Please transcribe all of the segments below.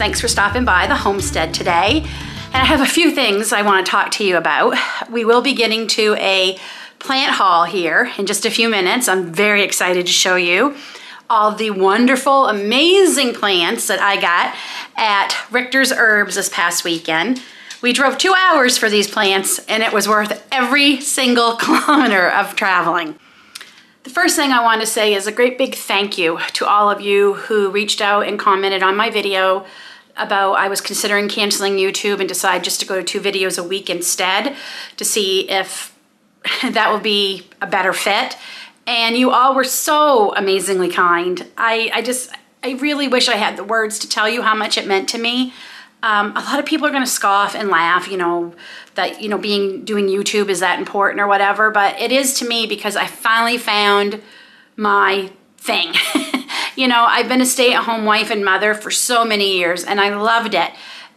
thanks for stopping by the homestead today. And I have a few things I want to talk to you about. We will be getting to a plant haul here in just a few minutes. I'm very excited to show you all the wonderful, amazing plants that I got at Richters Herbs this past weekend. We drove 2 hours for these plants and it was worth every single kilometer of traveling. The first thing I want to say is a great big thank you to all of you who reached out and commented on my video about I was considering canceling YouTube and decided just to go to 2 videos a week instead to see if that would be a better fit. And you all were so amazingly kind. I really wish I had the words to tell you how much it meant to me. A lot of people are gonna scoff and laugh, that, doing YouTube is that important or whatever, but it is to me because I finally found my thing. I've been a stay-at-home wife and mother for so many years and I loved it.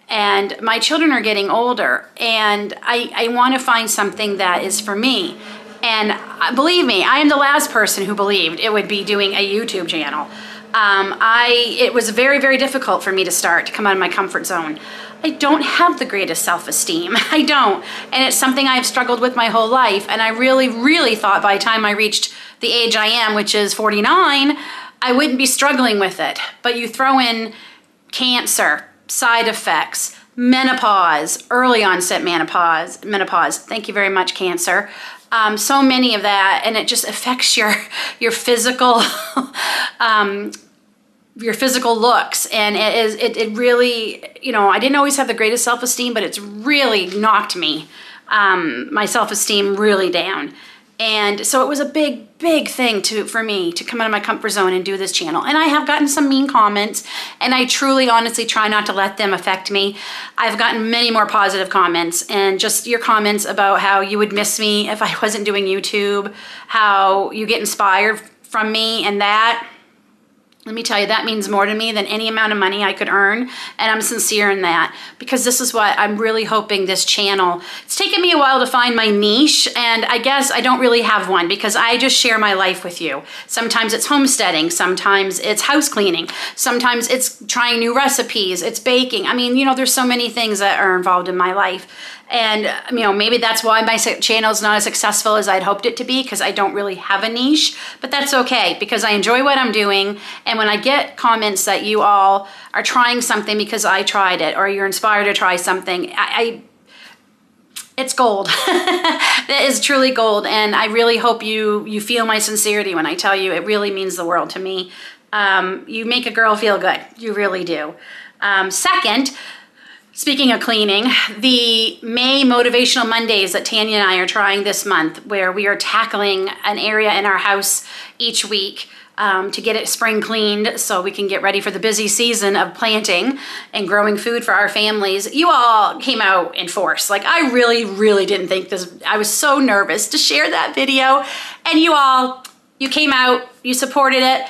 And my children are getting older and I want to find something that is for me. And believe me, I am the last person who believed it would be doing a YouTube channel. It was very, very difficult for me to come out of my comfort zone. I don't have the greatest self-esteem. I don't. And it's something I've struggled with my whole life. And I really, really thought by the time I reached the age I am, which is 49, I wouldn't be struggling with it. But you throw in cancer, side effects, menopause, early onset menopause. Thank you very much, cancer. So many of that, and it just affects your physical your physical looks, and it really, I didn't always have the greatest self-esteem, but it's really knocked me my self-esteem really down. And so it was a big thing for me to come out of my comfort zone and do this channel. And I have gotten some mean comments, and I truly, honestly try not to let them affect me. I've gotten many more positive comments, and just your comments about how you would miss me if I wasn't doing YouTube, how you get inspired from me, and that, let me tell you, that means more to me than any amount of money I could earn, and I'm sincere in that, because this is what I'm really hoping this channel, it's taken me a while to find my niche, and I guess I don't really have one, because I just share my life with you. Sometimes it's homesteading, sometimes it's house cleaning, sometimes it's trying new recipes, it's baking. I mean, there's so many things that are involved in my life. And maybe that's why my channel is not as successful as I'd hoped it to be, because I don't really have a niche, but that's okay because I enjoy what I'm doing. And when I get comments that you all are trying something because I tried it, or you're inspired to try something, it's gold. It is truly gold. And I really hope you feel my sincerity when I tell you it really means the world to me. You make a girl feel good. You really do. Second, speaking of cleaning, the May Motivational Mondays that Tanya and I are trying this month, where we are tackling an area in our house each week to get it spring cleaned so we can get ready for the busy season of planting and growing food for our families. You all came out in force. Like, I really, really didn't think this, I was so nervous to share that video, and you came out, you supported it,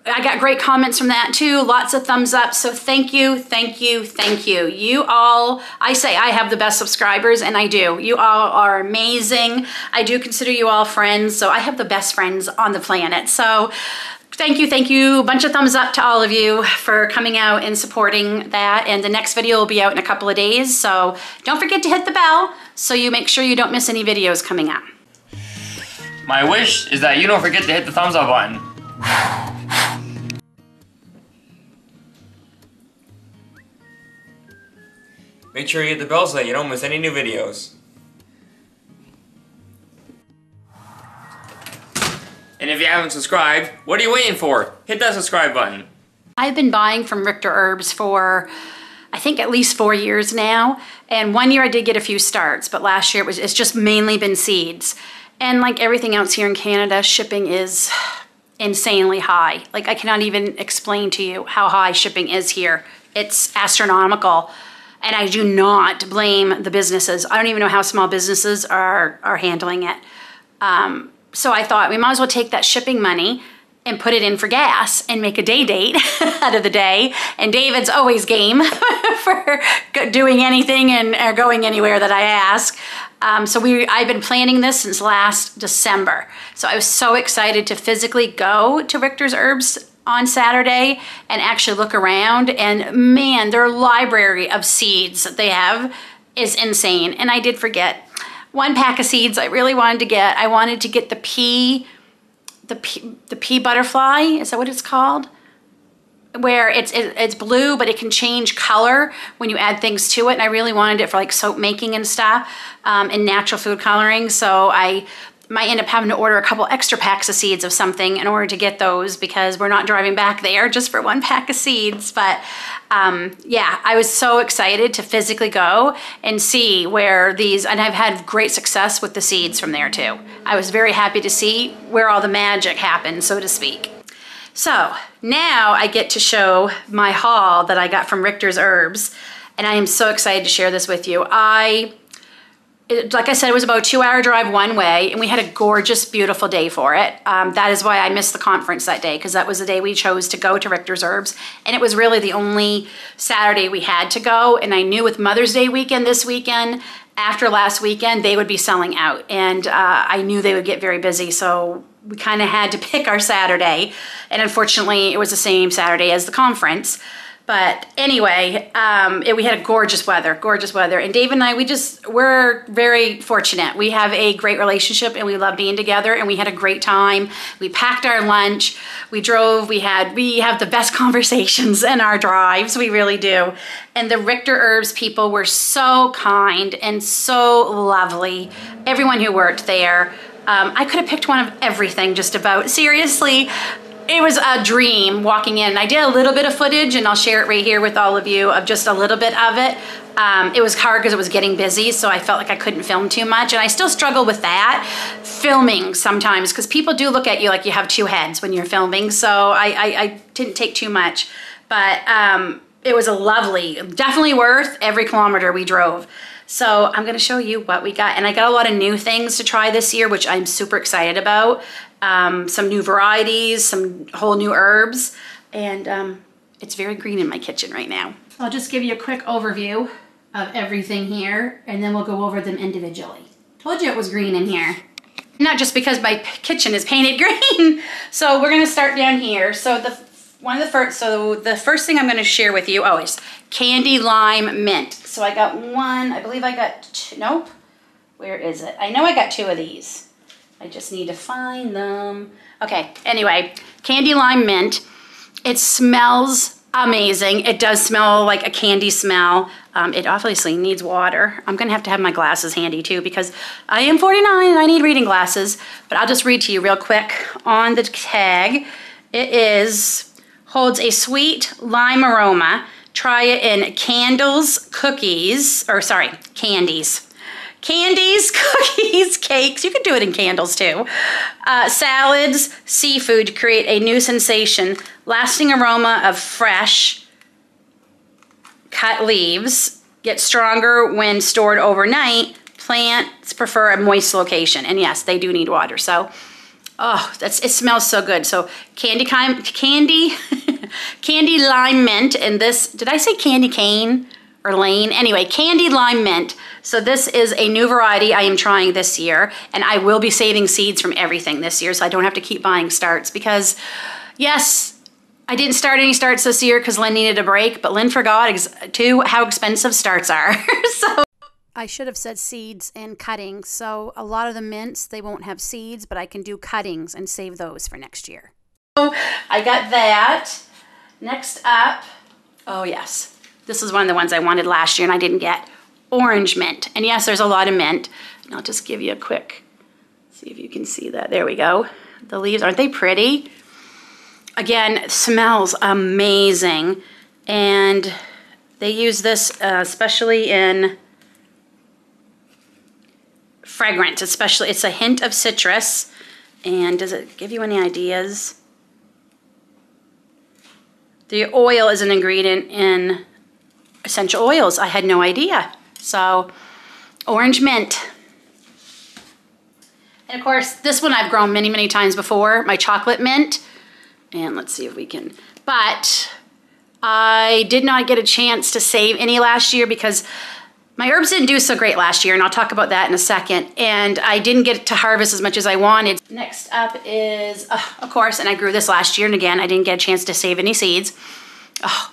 I got great comments from that too, lots of thumbs up, so thank you, thank you, thank you. You all, I say I have the best subscribers, and I do. You all are amazing. I do consider you all friends, so I have the best friends on the planet. So thank you, bunch of thumbs up to all of you for coming out and supporting that, and the next video will be out in a couple of days, so don't forget to hit the bell so you make sure you don't miss any videos coming up. My wish is that you don't forget to hit the thumbs up button. Make sure you hit the bell so that you don't miss any new videos. And if you haven't subscribed, what are you waiting for? Hit that subscribe button. I've been buying from Richter Herbs for, I think, at least 4 years now. And 1 year I did get a few starts, but last year it's just mainly been seeds. And like everything else here in Canada, shipping is insanely high. Like, I cannot even explain to you how high shipping is here. It's astronomical. And I do not blame the businesses. I don't even know how small businesses are handling it. So I thought we might as well take that shipping money and put it in for gas and make a day date out of the day. And David's always game for doing anything and going anywhere that I ask. I've been planning this since last December. So I was so excited to physically go to Richters Herbs on Saturday and actually look around, and man, their library of seeds that they have is insane. And I did forget one pack of seeds I really wanted to get. I wanted to get the pea butterfly, is that what it's called? Where it's blue, but it can change color when you add things to it. And I really wanted it for like soap making and stuff, and natural food coloring. So I might end up having to order a couple extra packs of seeds of something in order to get those, because we're not driving back there just for one pack of seeds. But yeah, I was so excited to physically go and see where these, and I've had great success with the seeds from there too. I was very happy to see where all the magic happened, so to speak. So now I get to show my haul that I got from Richters Herbs, and I am so excited to share this with you. Like I said, it was about a 2-hour drive one way, and we had a gorgeous, beautiful day for it. That is why I missed the conference that day, because that was the day we chose to go to Richters Herbs, and it was really the only Saturday we had to go. And I knew with Mother's Day weekend this weekend, after last weekend, they would be selling out, and I knew they would get very busy, so we kind of had to pick our Saturday, and unfortunately, it was the same Saturday as the conference. But anyway, we had a gorgeous weather, and Dave and I, we're very fortunate. We have a great relationship, and we love being together, and we had a great time. We packed our lunch, we drove, we have the best conversations in our drives, we really do. And the Richter Herbs people were so kind and so lovely. Everyone who worked there. I could have picked one of everything, just about. Seriously, it was a dream walking in. I did a little bit of footage, and I'll share it right here with all of you, of just a little bit of it. It was hard because it was getting busy, so I felt like I couldn't film too much, and I still struggle with that, filming sometimes, because people do look at you like you have two heads when you're filming, so I didn't take too much. But it was a lovely, definitely worth every kilometer we drove. So I'm gonna show you what we got. And I got a lot of new things to try this year, which I'm super excited about. Some new varieties, some whole new herbs, and it's very green in my kitchen right now. I'll just give you a quick overview of everything here, and then we'll go over them individually. Told you it was green in here. Not just because my kitchen is painted green. So we're gonna start down here. So the first thing I'm gonna share with you, is candy lime mint. So I got one, I believe I got two, nope. Where is it? I know I got two of these. I just need to find them. Okay, anyway, candy lime mint. It smells amazing. It does smell like a candy smell. It obviously needs water. I'm gonna have to have my glasses handy too, because I am 49 and I need reading glasses. But I'll just read to you real quick on the tag. It holds a sweet lime aroma. Try it in candies, cookies, cakes. You could do it in candles too. Salads, seafood to create a new sensation. Lasting aroma of fresh cut leaves. Gets stronger when stored overnight. Plants prefer a moist location. And yes, they do need water. So, it smells so good. So candy lime mint. And this, did I say candy cane or lane? Anyway, candy lime mint. So this is a new variety I am trying this year, and I will be saving seeds from everything this year, so I don't have to keep buying starts, because yes, I didn't start any starts this year because Lynn needed a break, but Lynn forgot too how expensive starts are. So I should have said seeds and cuttings. So a lot of the mints, they won't have seeds, but I can do cuttings and save those for next year. So I got that. Next up, yes, this is one of the ones I wanted last year and I didn't get. Orange mint. And yes, there's a lot of mint. And I'll just give you a quick, see if you can see that. There we go. The leaves, aren't they pretty? Again, it smells amazing. And they use this especially in fragrance, especially. It's a hint of citrus. And does it give you any ideas? The oil is an ingredient in essential oils. I had no idea. So, orange mint. And of course, this one I've grown many, many times before, my chocolate mint. And let's see if we can, but I did not get a chance to save any last year because My herbs didn't do so great last year, and I'll talk about that in a second. And I didn't get to harvest as much as I wanted. Next up is, of course, and I grew this last year, and again, I didn't get a chance to save any seeds.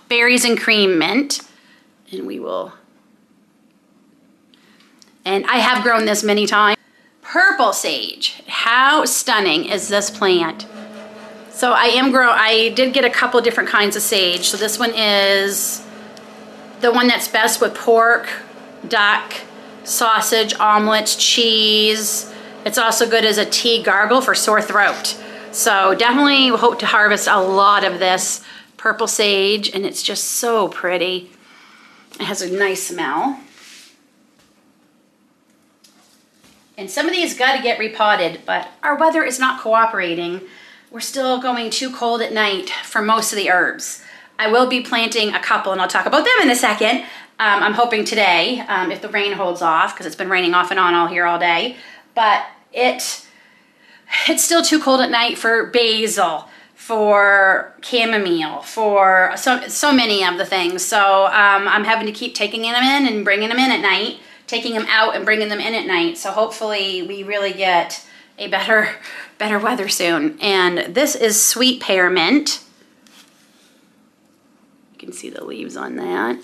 Berries and cream mint. And we will, and I have grown this many times. Purple sage. How stunning is this plant? So I did get a couple different kinds of sage. So this one is the one that's best with pork, duck, sausage, omelets, cheese. It's also good as a tea gargle for sore throat. So definitely hope to harvest a lot of this purple sage, and it's just so pretty. It has a nice smell. And some of these got to get repotted, but our weather is not cooperating. We're still going too cold at night for most of the herbs. I will be planting a couple, and I'll talk about them in a second. I'm hoping today, if the rain holds off, because it's been raining off and on all day. But it's still too cold at night for basil, for chamomile, for so many of the things. So I'm having to keep taking them in and bringing them in at night, taking them out and bringing them in at night. So hopefully we really get a better weather soon. And this is sweet pear mint. You can see the leaves on that.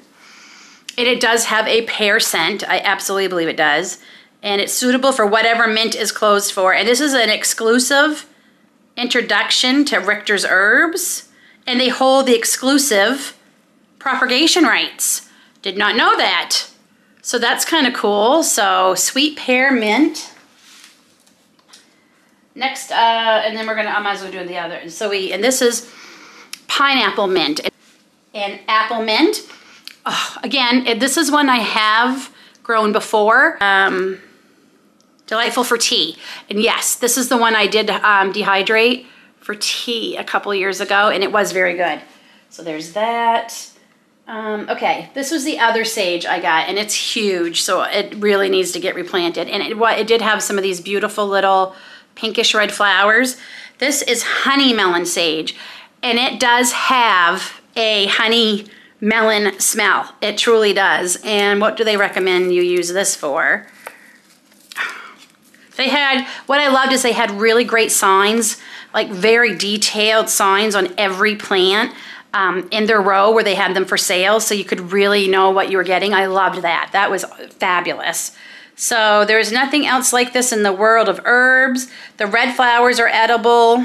And it does have a pear scent. I absolutely believe it does. And it's suitable for whatever mint is closed for. And this is an exclusive introduction to Richters Herbs. And they hold the exclusive propagation rights. Did not know that. So that's kind of cool. So sweet pear mint. Next, and then I might as well do the other. And this is pineapple mint and apple mint. Again, this is one I have grown before. Delightful for tea. And yes, this is the one I did dehydrate for tea a couple years ago, and it was very good. So there's that. Okay, this was the other sage I got, and it's huge, so it really needs to get replanted. And it did have some of these beautiful little pinkish red flowers. This is honey melon sage, and it does have a honey melon smell. It truly does. And what do they recommend you use this for? What I loved is they had really great signs, like very detailed signs on every plant in their row where they had them for sale, so you could really know what you were getting. I loved that. That was fabulous. So there's nothing else like this in the world of herbs. The red flowers are edible.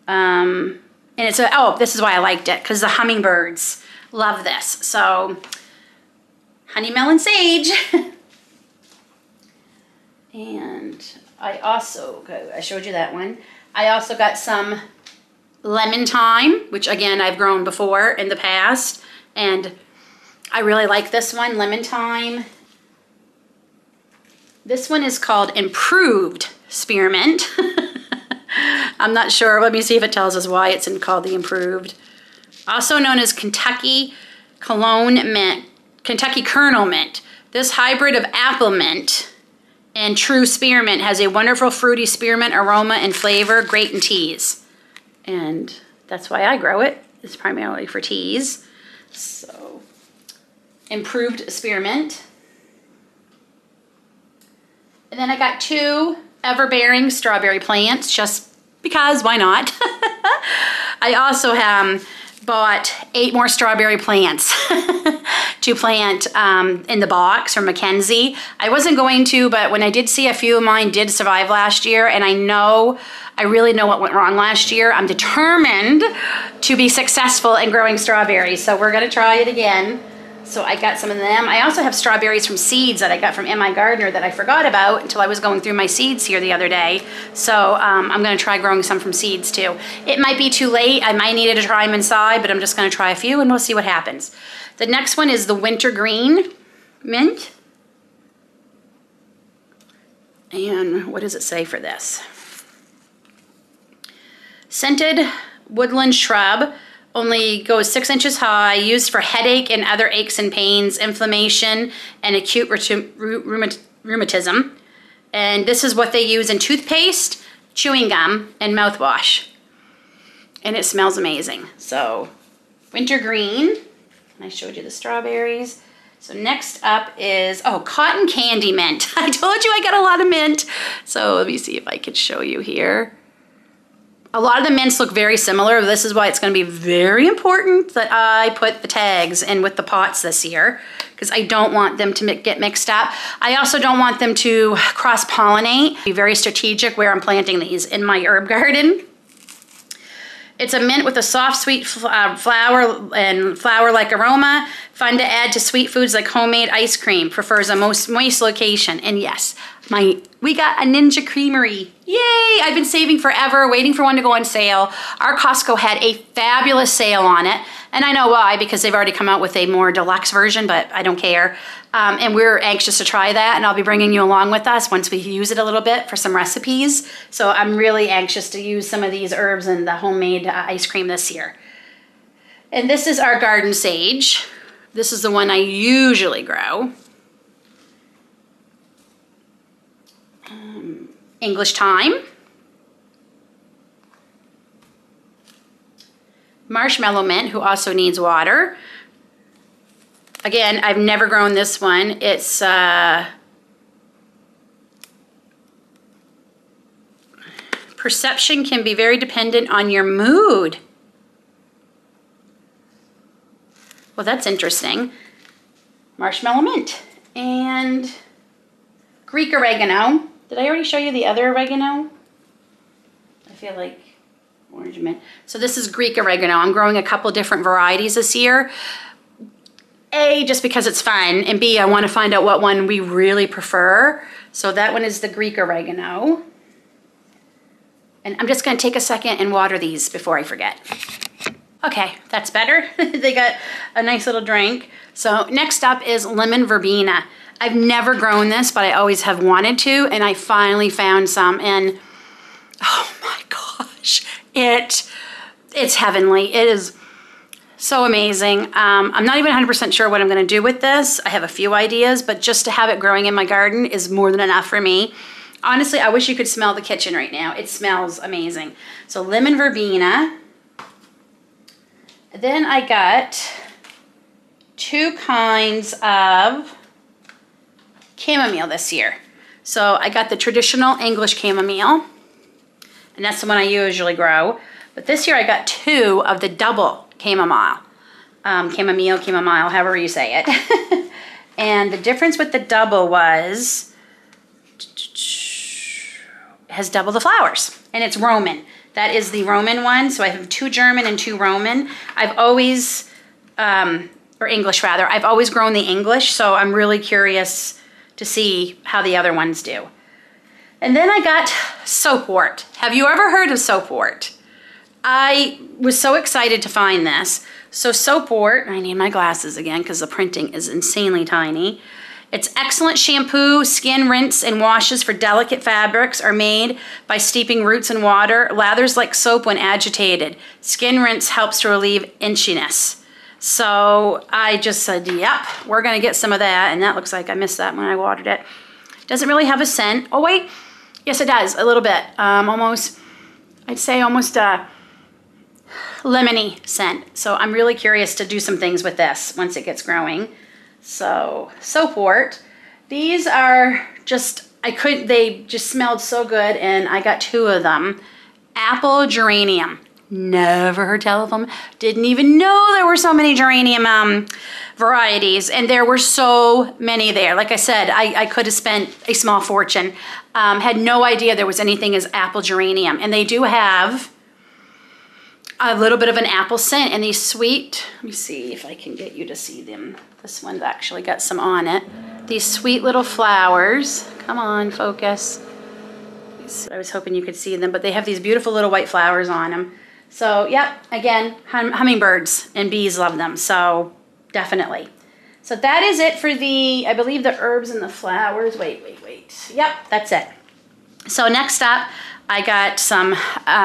And this is why I liked it, because the hummingbirds love this. So honey melon sage. And I showed you that one. I also got some lemon thyme, which again, I've grown before in the past. And I really like this one, lemon thyme. This one is called improved spearmint. I'm not sure. Let me see if it tells us why it's called the improved. Also known as Kentucky Cologne mint, Kentucky Kernel mint. This hybrid of apple mint and true spearmint has a wonderful fruity spearmint aroma and flavor, great in teas. And that's why I grow it. It's primarily for teas. So, improved spearmint. And then I got 2 ever-bearing strawberry plants, just because, why not? I also bought 8 more strawberry plants to plant in the box from Mackenzie. I wasn't going to, but when I did see a few of mine did survive last year, and I really know what went wrong last year. I'm determined to be successful in growing strawberries, so we're gonna try it again. So I got some of them. I also have strawberries from seeds that I got from M.I. Gardner that I forgot about until I was going through my seeds here the other day. So I'm gonna try growing some from seeds too. It might be too late. I might need to try them inside, but I'm just gonna try a few and we'll see what happens. The next one is the wintergreen mint. And what does it say for this? Scented woodland shrub. Only goes 6 inches high, used for headache and other aches and pains, inflammation, and acute rheumatism. And this is what they use in toothpaste, chewing gum, and mouthwash. And it smells amazing. So, wintergreen. I showed you the strawberries. So next up is, oh, cotton candy mint. I told you I got a lot of mint. So let me see if I could show you here. A lot of the mints look very similar. This is why it's going to be very important that I put the tags in with the pots this year, because I don't want them to get mixed up. I also don't want them to cross-pollinate. Be very strategic where I'm planting these in my herb garden. It's a mint with a soft, sweet flower and flower-like aroma. Fun to add to sweet foods like homemade ice cream. Prefers a moist location. And yes, we got a Ninja Creamery. Yay! I've been saving forever, waiting for one to go on sale. Our Costco had a fabulous sale on it. And I know why, because they've already come out with a more deluxe version, but I don't care. And we're anxious to try that, and I'll be bringing you along with us once we use it a little bit for some recipes. So I'm really anxious to use some of these herbs in the homemade ice cream this year. And this is our garden sage. This is the one I usually grow. English thyme. Marshmallow mint, who also needs water. Again, I've never grown this one. It's perception can be very dependent on your mood. Well, that's interesting. Marshmallow mint and Greek oregano. Did I already show you the other oregano? I feel like orange mint. So this is Greek oregano. I'm growing a couple different varieties this year. A, just because it's fun, and B, I want to find out what one we really prefer. So that one is the Greek oregano. And I'm just going to take a second and water these before I forget. Okay, that's better. They got a nice little drink. So next up is lemon verbena. I've never grown this, but I always have wanted to, and I finally found some, and oh my gosh, it's heavenly. It is so amazing. I'm not even 100% sure what I'm gonna do with this. I have a few ideas, but just to have it growing in my garden is more than enough for me. Honestly, I wish you could smell the kitchen right now. It smells amazing. So lemon verbena. Then I got two kinds of chamomile this year. So I got the traditional English chamomile, and that's the one I usually grow. But this year I got two of the double chamomile. Chamomile, however you say it. And the difference with the double was, it has double the flowers, and it's Roman. That is the Roman one, so I have two German and two Roman. I've always, or English rather, I've always grown the English, so I'm really curious to see how the other ones do. And then I got soapwort. Have you ever heard of soapwort? I was so excited to find this. So soapwort, I need my glasses again because the printing is insanely tiny. It's excellent shampoo, skin rinse, and washes for delicate fabrics are made by steeping roots in water. Lathers like soap when agitated. Skin rinse helps to relieve itchiness. So I just said, yep, we're gonna get some of that, and that looks like I missed that when I watered it. Doesn't really have a scent. Oh wait, yes it does, a little bit. Almost, I'd say almost a lemony scent. So I'm really curious to do some things with this once it gets growing. So soapwort, these are just, they just smelled so good, and I got two of them. Apple geranium, never heard tell of them. Didn't even know there were so many geranium varieties, and there were so many there. Like I said, I could have spent a small fortune. Had no idea there was anything as apple geranium, and they do have a little bit of an apple scent, and these sweet, let me see if I can get you to see them. This one's actually got some on it. These sweet little flowers. Come on, focus. I was hoping you could see them, but they have these beautiful little white flowers on them. So, yep, again, hummingbirds and bees love them, so definitely. So that is it for the, I believe, the herbs and the flowers. Wait. Yep, that's it. So next up, I got some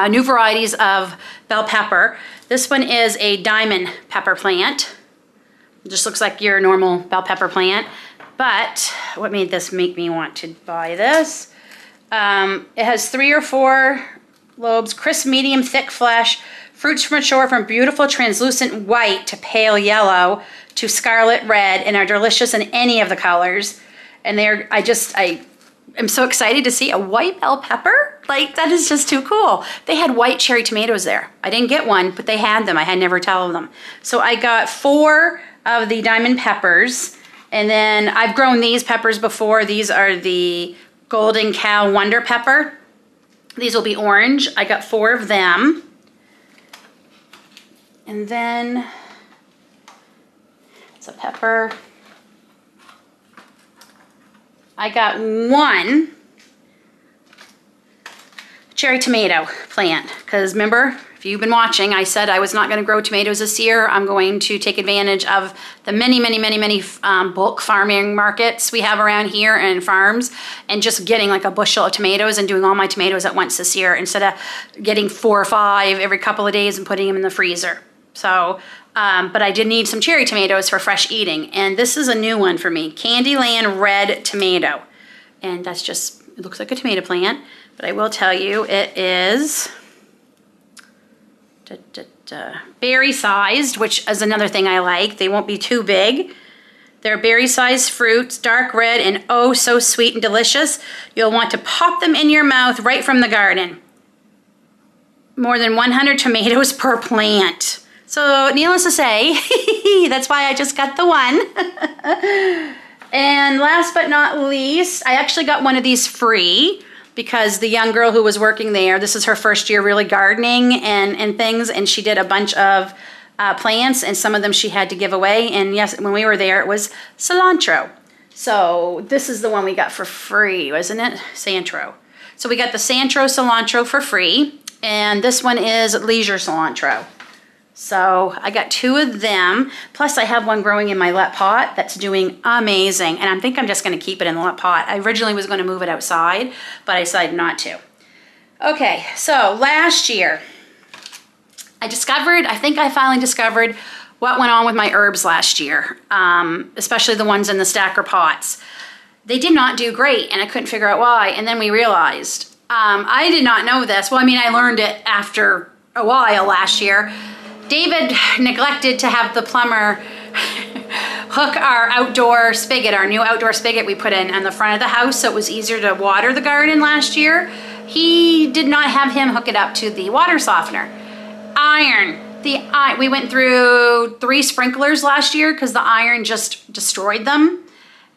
new varieties of bell pepper. This one is a diamond pepper plant. It just looks like your normal bell pepper plant. But what made this make me want to buy this? It has 3 or 4 lobes, crisp, medium, thick flesh, Fruits mature from beautiful translucent white to pale yellow to scarlet red and are delicious in any of the colors. And I am so excited to see a white bell pepper. Like, that is just too cool. They had white cherry tomatoes there. I didn't get one, but they had them. I had never tell of them. So I got 4 of the diamond peppers. And then I've grown these peppers before. These are the Golden Cow Wonder Pepper. These will be orange. I got 4 of them. And then it's a pepper. I got 1 cherry tomato plant, because remember, if you've been watching, I said I was not going to grow tomatoes this year. I'm going to take advantage of the many bulk farming markets we have around here and farms, and just getting like a bushel of tomatoes and doing all my tomatoes at once this year instead of getting 4 or 5 every couple of days and putting them in the freezer. So, but I did need some cherry tomatoes for fresh eating. And this is a new one for me, Candyland Red Tomato. And that's just, it looks like a tomato plant, but I will tell you it is berry sized, which is another thing I like. They won't be too big. They're berry sized fruits, dark red and oh so sweet and delicious. You'll want to pop them in your mouth right from the garden. More than 100 tomatoes per plant. So needless to say, that's why I just got the 1. And last but not least, I actually got one of these free because the young girl who was working there, this is her first year really gardening and things, and she did a bunch of plants, and some of them she had to give away. And yes, when we were there, it was cilantro. So this is the one we got for free, wasn't it? Cilantro. So we got the cilantro for free, and this one is leisure cilantro. So I got 2 of them, plus I have one growing in my let pot that's doing amazing, and I think I'm just going to keep it in the let pot. I originally was going to move it outside, but I decided not to. Okay, so last year, I think I finally discovered what went on with my herbs last year, especially the ones in the stacker pots. They did not do great, and I couldn't figure out why, and then we realized, I did not know this. Well, I mean, I learned it after a while last year. David neglected to have the plumber hook our outdoor spigot, our new outdoor spigot we put in on the front of the house so it was easier to water the garden last year. He did not have him hook it up to the water softener. Iron. We went through 3 sprinklers last year because the iron just destroyed them.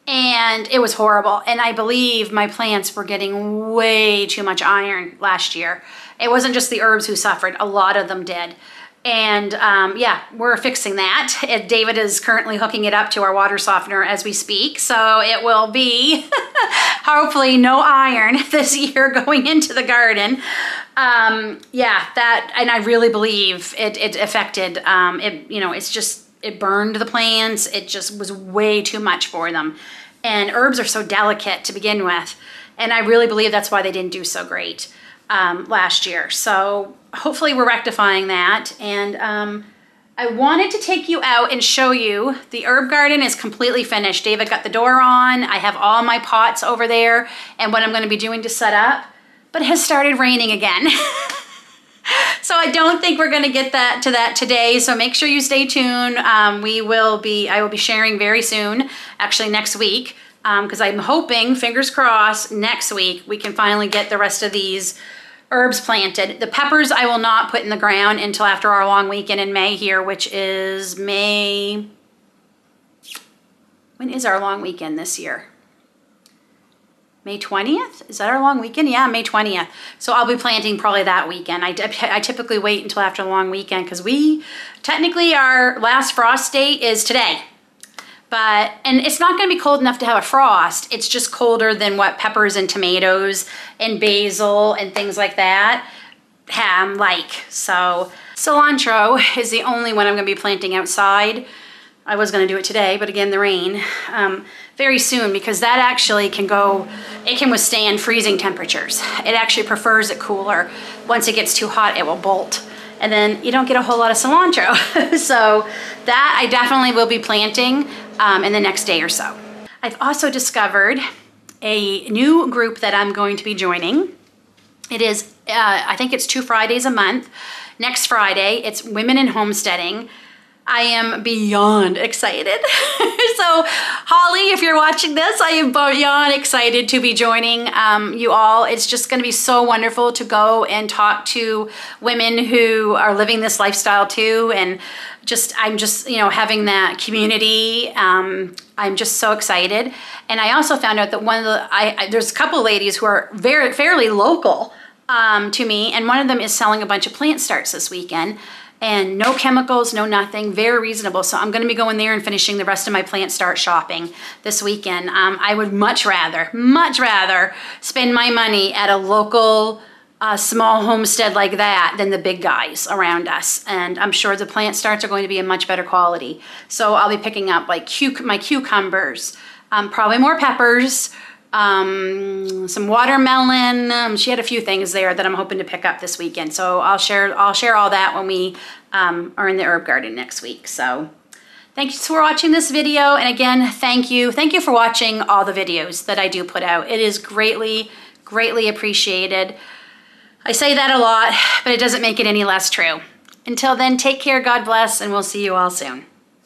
And it was horrible. And I believe my plants were getting way too much iron last year. It wasn't just the herbs who suffered. A lot of them did. And yeah, we're fixing that. David is currently hooking it up to our water softener as we speak. So it will be hopefully no iron this year going into the garden. Yeah, that, and I really believe it affected, it burned the plants. It just was way too much for them. And herbs are so delicate to begin with. And I really believe that's why they didn't do so great last year. So hopefully we're rectifying that. And I wanted to take you out and show you the herb garden is completely finished. David got the door on. I have all my pots over there and what I'm going to be doing to set up, but it has started raining again. So I don't think we're going to get to that today. So make sure you stay tuned. I will be sharing very soon, actually next week, because I'm hoping, fingers crossed, next week we can finally get the rest of these herbs planted. The peppers I will not put in the ground until after our long weekend in May here, which is May. When is our long weekend this year? May 20th? Is that our long weekend? Yeah, May 20th. So I'll be planting probably that weekend. I typically wait until after the long weekend because technically our last frost date is today. And it's not going to be cold enough to have a frost. It's just colder than what peppers and tomatoes and basil and things like that like. So cilantro is the only one I'm going to be planting outside. I was going to do it today, but again, the rain. Very soon, because that actually it can withstand freezing temperatures. It actually prefers it cooler. Once it gets too hot, it will bolt. And then you don't get a whole lot of cilantro. So that I definitely will be planting in the next day or so. I've also discovered a new group that I'm going to be joining. It is, I think it's 2 Fridays a month. Next Friday, it's Women in Homesteading. I am beyond excited. So Holly, if you're watching this, I am beyond excited to be joining you all. It's just going to be so wonderful to go and talk to women who are living this lifestyle too. And I'm just, you know, having that community. I'm just so excited. And I also found out that one of the, there's a couple ladies who are fairly local to me. And one of them is selling a bunch of plant starts this weekend. And no chemicals, no nothing, very reasonable. So I'm going to be going there and finishing the rest of my plant start shopping this weekend. I would much rather spend my money at a local small homestead like that than the big guys around us. And I'm sure the plant starts are going to be a much better quality. So I'll be picking up like my cucumbers, probably more peppers, some watermelon. She had a few things there that I'm hoping to pick up this weekend. So I'll share all that when we are in the herb garden next week. So thank you for watching this video. And again, thank you for watching all the videos that I do put out. It is greatly appreciated. I say that a lot, but it doesn't make it any less true. Until then, take care, God bless, and we'll see you all soon.